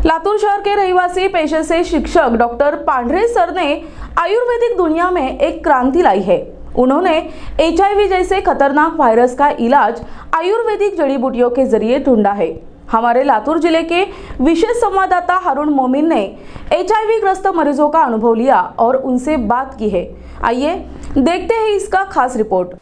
लातूर शहर के रहवासी पेशे से शिक्षक डॉक्टर पांढरे सर ने आयुर्वेदिक दुनिया में एक क्रांति लाई है। उन्होंने HIV जैसे खतरनाक वायरस का इलाज आयुर्वेदिक जड़ी बूटियों के जरिए ढूंढा है। हमारे लातूर जिले के विशेष संवाददाता हारून मोमिन ने HIV ग्रस्त मरीजों का अनुभव लिया और उनसे बात की है। आइए देखते हैं इसका खास रिपोर्ट।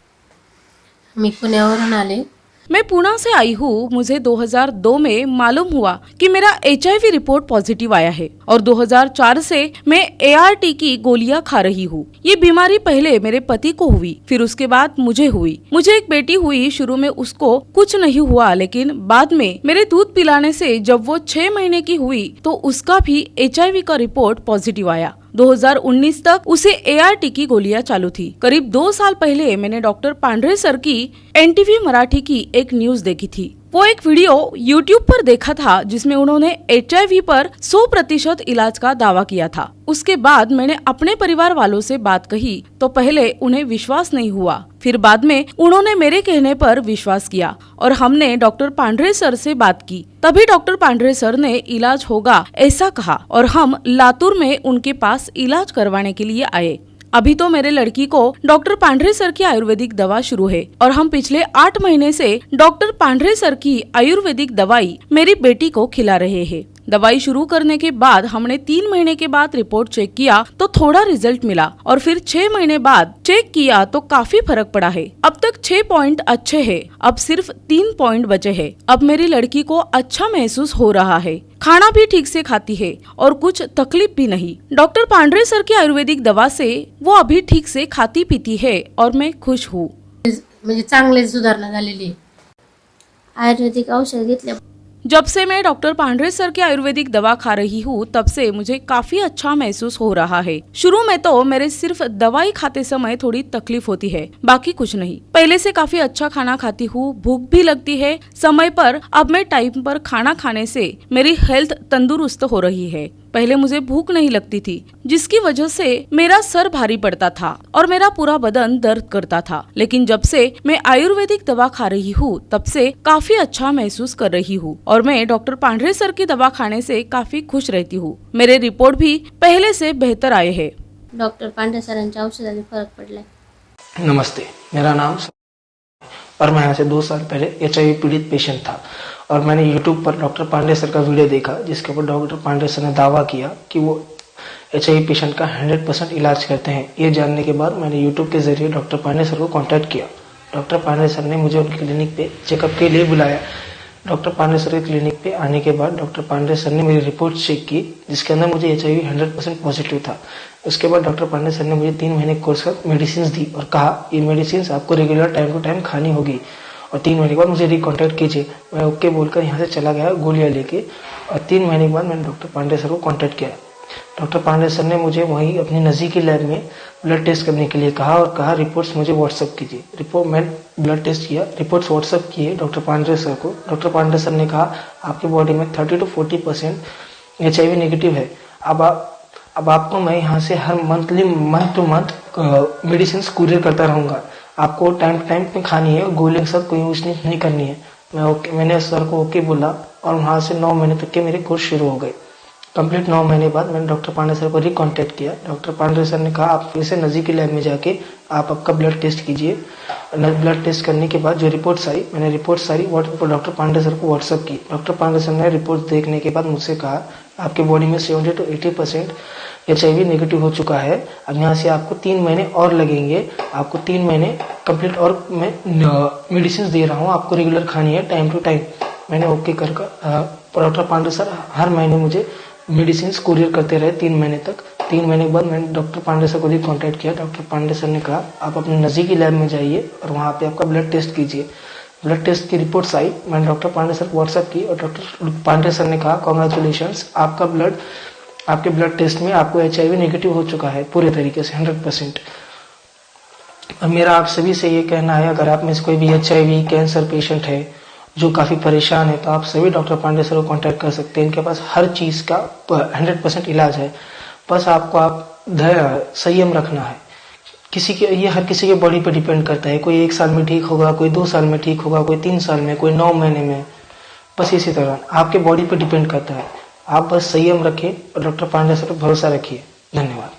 मी पुण्यावरून आले। मैं पुणे से आई हूँ। मुझे 2002 में मालूम हुआ कि मेरा HIV रिपोर्ट पॉजिटिव आया है और 2004 से मैं ART की गोलियां खा रही हूँ। ये बीमारी पहले मेरे पति को हुई, फिर उसके बाद मुझे हुई। मुझे एक बेटी हुई। शुरू में उसको कुछ नहीं हुआ, लेकिन बाद में मेरे दूध पिलाने से जब वो 6 महीने की हुई तो उसका भी HIV का रिपोर्ट पॉजिटिव आया। 2019 तक उसे ART की गोलियां चालू थी। करीब 2 साल पहले मैंने डॉक्टर पांढरे सर की NTV मराठी की एक न्यूज देखी थी। वो एक वीडियो YouTube पर देखा था जिसमें उन्होंने HIV पर 100% इलाज का दावा किया था। उसके बाद मैंने अपने परिवार वालों से बात कही तो पहले उन्हें विश्वास नहीं हुआ, फिर बाद में उन्होंने मेरे कहने पर विश्वास किया और हमने डॉक्टर पांढरे सर से बात की। तभी डॉक्टर पांढरे सर ने इलाज होगा ऐसा कहा और हम लातूर में उनके पास इलाज करवाने के लिए आए। अभी तो मेरे लड़की को डॉक्टर पांढरे सर की आयुर्वेदिक दवा शुरू है और हम पिछले 8 महीने से डॉक्टर पांढरे सर की आयुर्वेदिक दवाई मेरी बेटी को खिला रहे हैं। दवाई शुरू करने के बाद हमने 3 महीने के बाद रिपोर्ट चेक किया तो थोड़ा रिजल्ट मिला और फिर 6 महीने बाद चेक किया तो काफी फर्क पड़ा है। अब तक 6 पॉइंट अच्छे हैं, अब सिर्फ 3 पॉइंट बचे हैं। अब मेरी लड़की को अच्छा महसूस हो रहा है, खाना भी ठीक से खाती है और कुछ तकलीफ भी नहीं। डॉक्टर पांढरे सर की आयुर्वेदिक दवा से वो अभी ठीक से खाती पीती है और मैं खुश हूँ। म्हणजे चांगली सुधारणा झालेली आहे। आयुर्वेदिक औषध घेतल्या जब से मैं डॉक्टर पांढरे सर की आयुर्वेदिक दवा खा रही हूँ तब से मुझे काफी अच्छा महसूस हो रहा है। शुरू में तो मेरे सिर्फ दवाई खाते समय थोड़ी तकलीफ होती है, बाकी कुछ नहीं। पहले से काफी अच्छा खाना खाती हूँ, भूख भी लगती है समय पर। अब मैं टाइम पर खाना खाने से मेरी हेल्थ तंदुरुस्त हो रही है। पहले मुझे भूख नहीं लगती थी जिसकी वजह से मेरा सर भारी पड़ता था और मेरा पूरा बदन दर्द करता था, लेकिन जब से मैं आयुर्वेदिक दवा खा रही हूँ तब से काफी अच्छा महसूस कर रही हूँ और मैं डॉक्टर पांढरे सर की दवा खाने से काफी खुश रहती हूँ। मेरे रिपोर्ट भी पहले से बेहतर आए हैं। डॉक्टर पांढरे सरांच्या औषधाने फरक पडलाय। नमस्ते, मेरा नाम और मैं यहाँ से 2 साल पहले HIV पीड़ित पेशेंट था और मैंने YouTube पर डॉक्टर पांढरे सर का वीडियो देखा जिसके ऊपर डॉक्टर पांढरे सर ने दावा किया कि वो HIV पेशेंट का 100% इलाज करते हैं। ये जानने के बाद मैंने YouTube के जरिए डॉक्टर पांढरे सर को कांटेक्ट किया। डॉक्टर पांढरे सर ने मुझे उनके क्लिनिक पे चेकअप के लिए बुलाया। डॉक्टर पांढरे सर के क्लिनिक पे आने के बाद डॉक्टर पांढरे सर ने मेरी रिपोर्ट चेक की जिसके अंदर मुझे HIV 100% पॉजिटिव था। उसके बाद डॉक्टर पांढरे सर ने मुझे 3 महीने कोर्स का मेडिसिन दी और कहा ये मेडिसिन आपको रेगुलर टाइम टू टाइम खानी होगी और 3 महीने के बाद मुझे रिकॉन्टैक्ट कीजिए। मैं ओके बोलकर यहाँ से चला गया गोलियाँ लेके और 3 महीने के बाद मैंने डॉक्टर पांढरे सर को कॉन्टैक्ट किया। डॉक्टर पांढरे सर ने मुझे वहीं अपनी नज़दीकी लैब में ब्लड टेस्ट करने के लिए कहा और कहा रिपोर्ट्स मुझे व्हाट्सअप कीजिए। मैं ब्लड टेस्ट किया, रिपोर्ट्स व्हाट्सअप किए डॉक्टर पांढरे सर को। डॉक्टर पांढरे सर ने कहा आपकी बॉडी में 30 to 40% HIV नेगेटिव है। अब आपको मैं यहाँ से हर month to month medicine courier करता रहूँगा। आपको टाइम टू टाइम पे खानी है और गोलियों के साथ कोई यूज नहीं करनी है। मैंने सर को ओके बोला और वहाँ से 9 महीने तक के मेरे कोर्स शुरू हो गए। कंप्लीट 9 महीने बाद मैंने डॉक्टर पांढरे सर को रिकॉन्टैक्ट किया। डॉक्टर पांढरे सर ने कहा आप फिर से नज़दीकी लैब में जाके आप आपका ब्लड टेस्ट कीजिए। ब्लड टेस्ट करने के बाद जो रिपोर्ट्स आई मैंने रिपोर्ट्स सारी डॉक्टर पांढरे सर को व्हाट्सअप की। डॉक्टर पांढरे सर ने रिपोर्ट देखने के बाद मुझसे कहा आपके बॉडी में 70 to 80% HIV नेगेटिव हो चुका है। अब यहाँ से आपको 3 महीने और लगेंगे। आपको 3 महीने कंप्लीट और मैं मेडिसिन दे रहा हूँ, आपको रेगुलर खानी है टाइम टू टाइम। मैंने ओके कर डॉक्टर पांढरे सर हर महीने मुझे मेडिसिन कुरियर करते रहे 3 महीने तक। 3 महीने के बाद मैंने डॉक्टर पांढरे सर को भी कॉन्टैक्ट किया। डॉक्टर पांढरे सर ने कहा आप अपने नज़दीकी लैब में जाइए और वहाँ पे आपका ब्लड टेस्ट कीजिए। ब्लड टेस्ट की रिपोर्ट्स आई, मैंने डॉक्टर पांढरे सर को व्हाट्सअप की और डॉक्टर पांढरे सर ने कहा कॉन्ग्रेचुलेशंस, आपके ब्लड टेस्ट में आपको HIV नेगेटिव हो चुका है पूरे तरीके से 100%। और मेरा आप सभी से ये कहना है अगर आप में से कोई भी HIV कैंसर पेशेंट है जो काफ़ी परेशान है तो आप सभी डॉक्टर पांढरे सर को कांटेक्ट कर सकते हैं। इनके पास हर चीज़ का 100% इलाज है। बस आप संयम रखना है। ये हर किसी के बॉडी पे डिपेंड करता है। कोई 1 साल में ठीक होगा, कोई 2 साल में ठीक होगा, कोई 3 साल में, कोई 9 महीने में। बस इसी तरह आपके बॉडी पे डिपेंड करता है। आप बस संयम रखिए और डॉक्टर पांडे सर पर भरोसा रखिए। धन्यवाद।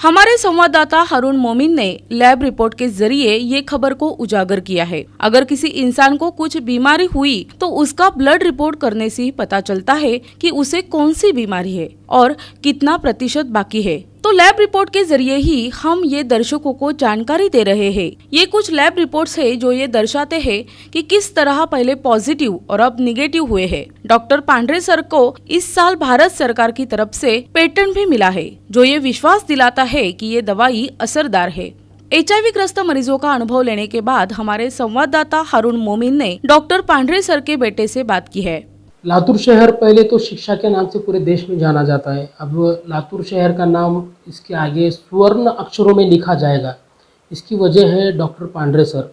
हमारे संवाददाता हारून मोमिन ने लैब रिपोर्ट के जरिए ये खबर को उजागर किया है। अगर किसी इंसान को कुछ बीमारी हुई तो उसका ब्लड रिपोर्ट करने से ही पता चलता है कि उसे कौन सी बीमारी है और कितना प्रतिशत बाकी है। तो लैब रिपोर्ट के जरिए ही हम ये दर्शकों को जानकारी दे रहे हैं। ये कुछ लैब रिपोर्ट्स है जो ये दर्शाते हैं कि किस तरह पहले पॉजिटिव और अब निगेटिव हुए हैं। डॉक्टर पांडे सर को इस साल भारत सरकार की तरफ से पेटेंट भी मिला है, जो ये विश्वास दिलाता है कि ये दवाई असरदार है। HIV ग्रस्त मरीजों का अनुभव लेने के बाद हमारे संवाददाता हारून मोमिन ने डॉक्टर पांडे सर के बेटे से बात की है। लातूर शहर पहले तो शिक्षा के नाम से पूरे देश में जाना जाता है। अब लातूर शहर का नाम इसके आगे स्वर्ण अक्षरों में लिखा जाएगा। इसकी वजह है doctor Pandey sir.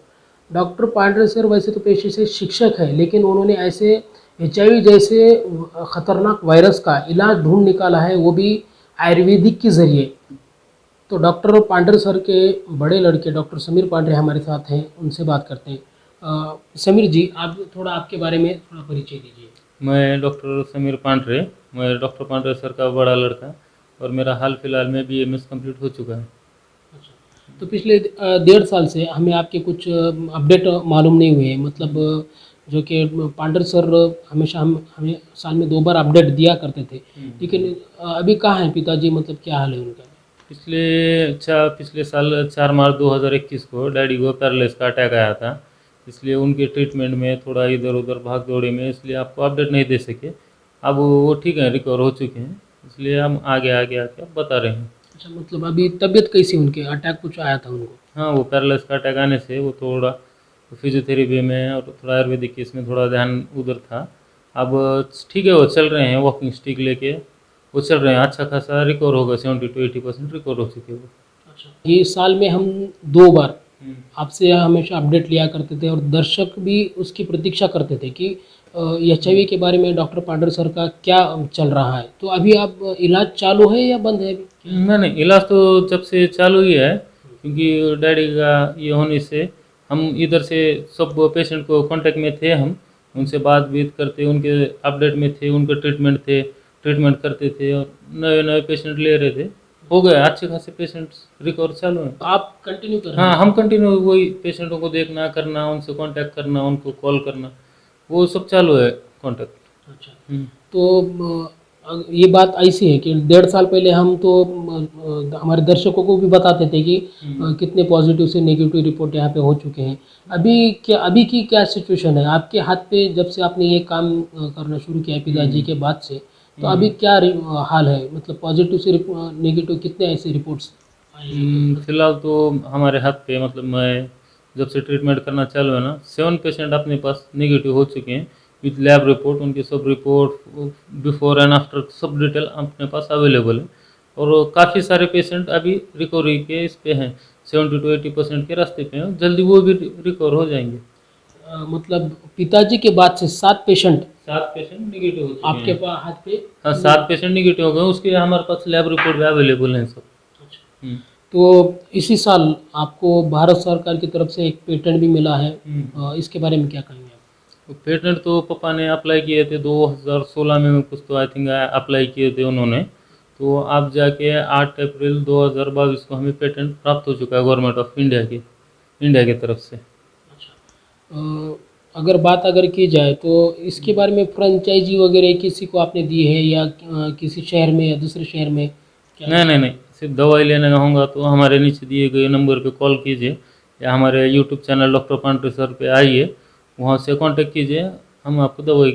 Doctor Pandey sir वैसे तो पेशे से शिक्षक है, लेकिन उन्होंने ऐसे HIV जैसे खतरनाक वायरस का इलाज ढूंढ निकाला है, वो भी आयुर्वेदिक के ज़रिए। तो डॉक्टर पांडे सर के बड़े लड़के डॉक्टर समीर पांडे हमारे साथ हैं, उनसे बात करते हैं। समीर जी, आप थोड़ा आपके बारे में थोड़ा परिचय दीजिए। मैं डॉक्टर समीर पांडे, मैं डॉक्टर पांडे सर का बड़ा लड़का और मेरा हाल फिलहाल में BMS कंप्लीट हो चुका है। अच्छा, तो पिछले 1.5 साल से हमें आपके कुछ अपडेट मालूम नहीं हुए, मतलब जो कि पांडे सर हमेशा हमें साल में 2 बार अपडेट दिया करते थे, लेकिन अभी कहाँ हैं पिताजी, मतलब क्या हाल है उनका? पिछले साल 4 मार्च 2021 को डैडी को पैरालिसिस का अटैक आया था, इसलिए उनके ट्रीटमेंट में थोड़ा इधर उधर भाग दौड़ी में, इसलिए आपको अपडेट नहीं दे सके। अब वो ठीक है, रिकवर हो चुके हैं, इसलिए हम आगे आके बता रहे हैं। अच्छा, मतलब अभी तबीयत कैसी उनके? अटैक कुछ आया था उनको? हाँ, वो पैरालिसिस का अटैक आने से वो थोड़ा फिजियोथेरेपी में और थोड़ा आयुर्वेदिक केस में थोड़ा ध्यान उधर था। अब ठीक है, वो चल रहे हैं, वॉकिंग स्टिक लेके वो चल रहे हैं, अच्छा खासा रिकवर होगा, 70 to 80% रिकवर हो चुके हैं वो। अच्छा, ये साल में हम 2 बार आपसे हमेशा अपडेट लिया करते थे और दर्शक भी उसकी प्रतीक्षा करते थे कि HIV के बारे में डॉक्टर पांडे सर का क्या चल रहा है। तो अभी आप इलाज चालू है या बंद है अभी? नहीं, इलाज तो जब से चालू ही है, क्योंकि डैडी का ये होने से हम इधर से सब पेशेंट को कांटेक्ट में थे, हम उनसे बातचीत करते, उनके अपडेट में थे, उनके ट्रीटमेंट करते थे और नए पेशेंट ले रहे थे। हो गए अच्छे खासे पेशेंट्स रिकवर चालू हैं। आप कंटिन्यू कर रहे हैं? हाँ, हम कंटिन्यू वही पेशेंटों को देखना करना, उनसे कांटेक्ट करना, उनको कॉल करना, वो सब चालू है कांटेक्ट। अच्छा, तो ये बात ऐसी है कि 1.5 साल पहले हम तो हमारे दर्शकों को भी बताते थे कि कितने पॉजिटिव से नेगेटिव रिपोर्ट यहाँ पे हो चुके हैं। अभी की क्या सिचुएशन है आपके हाथ पे? जब से आपने ये काम करना शुरू किया पिताजी के बाद से, तो अभी क्या हाल है, मतलब पॉजिटिव से नेगेटिव कितने ऐसे रिपोर्ट्स आए हैं? फिलहाल तो हमारे हाथ पे, मतलब मैं जब से ट्रीटमेंट करना चालू है ना, 7 पेशेंट अपने पास नेगेटिव हो चुके हैं विद लैब रिपोर्ट। उनके सब रिपोर्ट बिफोर एंड आफ्टर सब डिटेल अपने पास अवेलेबल है और काफ़ी सारे पेशेंट अभी रिकवरी के इस पे हैं, 70 to 80% के रास्ते पे हैं, जल्दी वो भी रिकवर हो जाएंगे। मतलब पिताजी के बाद से 7 पेशेंट नेगेटिव हो चुके आपके हैं। पास हाथ पे? हाँ, 7 पेशेंट नेगेटिव हो गए, उसके हमारे पास लैब रिपोर्ट भी अवेलेबल हैं सब। तो इसी साल आपको भारत सरकार की तरफ से एक पेटेंट भी मिला है, इसके बारे में क्या कहेंगे आप? पेटेंट तो पापा ने अप्लाई किए थे 2016 में, कुछ तो आई थिंक अप्लाई किए थे उन्होंने, तो अब जाके 8 अप्रैल 2022 को हमें पेटेंट प्राप्त हो चुका है गवर्नमेंट ऑफ इंडिया की तरफ से। अगर बात की जाए तो इसके बारे में फ्रेंचाइजी वगैरह किसी को आपने दी है या किसी शहर में या दूसरे शहर में? नहीं, सिर्फ दवाई लेने का होगा तो हमारे नीचे दिए गए नंबर पे कॉल कीजिए या हमारे YouTube channel doctor Pandey sir पे आइए, वहाँ से कांटेक्ट कीजिए, हम आपको दवाई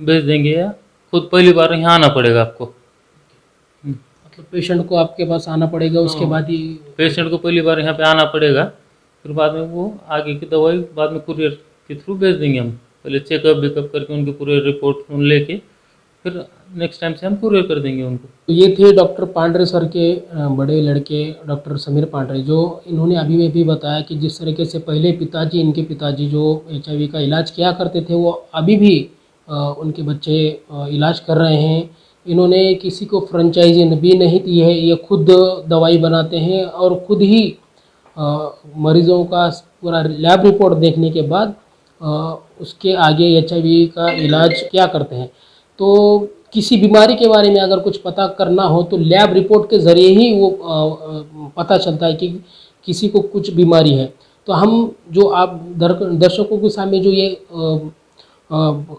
भेज देंगे या खुद पहली बार यहाँ आना पड़ेगा आपको। मतलब पेशेंट को आपके पास आना पड़ेगा, उसके बाद ही पेशेंट को पहली बार यहाँ पे आना पड़ेगा, फिर बाद में वो आगे की दवाई बाद में कुरियर के थ्रू भेज देंगे। हम पहले चेकअप करके उनकी पूरे रिपोर्ट लेके फिर नेक्स्ट टाइम से हम कुरियर कर देंगे उनको। ये थे डॉक्टर पांडे सर के बड़े लड़के डॉक्टर समीर पांडे, जो इन्होंने अभी में भी बताया कि जिस तरीके से पहले इनके पिताजी जो HIV का इलाज किया करते थे, वो अभी भी उनके बच्चे इलाज कर रहे हैं। इन्होंने किसी को फ्रेंचाइजी भी नहीं दी है, ये खुद दवाई बनाते हैं और खुद ही मरीजों का पूरा लैब रिपोर्ट देखने के बाद उसके आगे HIV का इलाज क्या करते हैं। तो किसी बीमारी के बारे में अगर कुछ पता करना हो तो लैब रिपोर्ट के ज़रिए ही वो पता चलता है कि किसी को कुछ बीमारी है। तो हम जो आप दर्शकों के सामने जो ये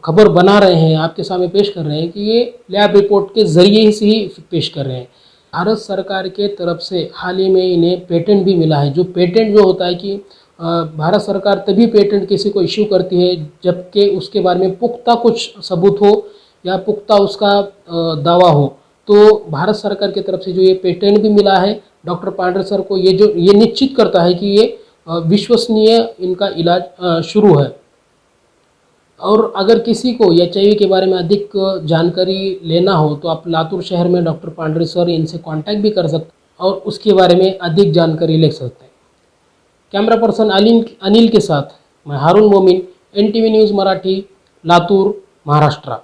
खबर बना रहे हैं, आपके सामने पेश कर रहे हैं कि ये लैब रिपोर्ट के ज़रिए से ही पेश कर रहे हैं। भारत सरकार के तरफ से हाल ही में इन्हें पेटेंट भी मिला है। जो पेटेंट जो होता है कि भारत सरकार तभी पेटेंट किसी को इश्यू करती है जबकि उसके बारे में पुख्ता कुछ सबूत हो या पुख्ता उसका दावा हो। तो भारत सरकार की तरफ से जो ये पेटेंट भी मिला है डॉक्टर पांडे सर को, ये निश्चित करता है कि ये विश्वसनीय इनका इलाज शुरू है। और अगर किसी को HIV के बारे में अधिक जानकारी लेना हो तो आप लातूर शहर में डॉक्टर पांडे सर इनसे कांटेक्ट भी कर सकते और उसके बारे में अधिक जानकारी ले सकते हैं। कैमरा पर्सन अनिल के साथ मैं हारून मोमीन, NTV न्यूज़ मराठी, लातूर, महाराष्ट्र।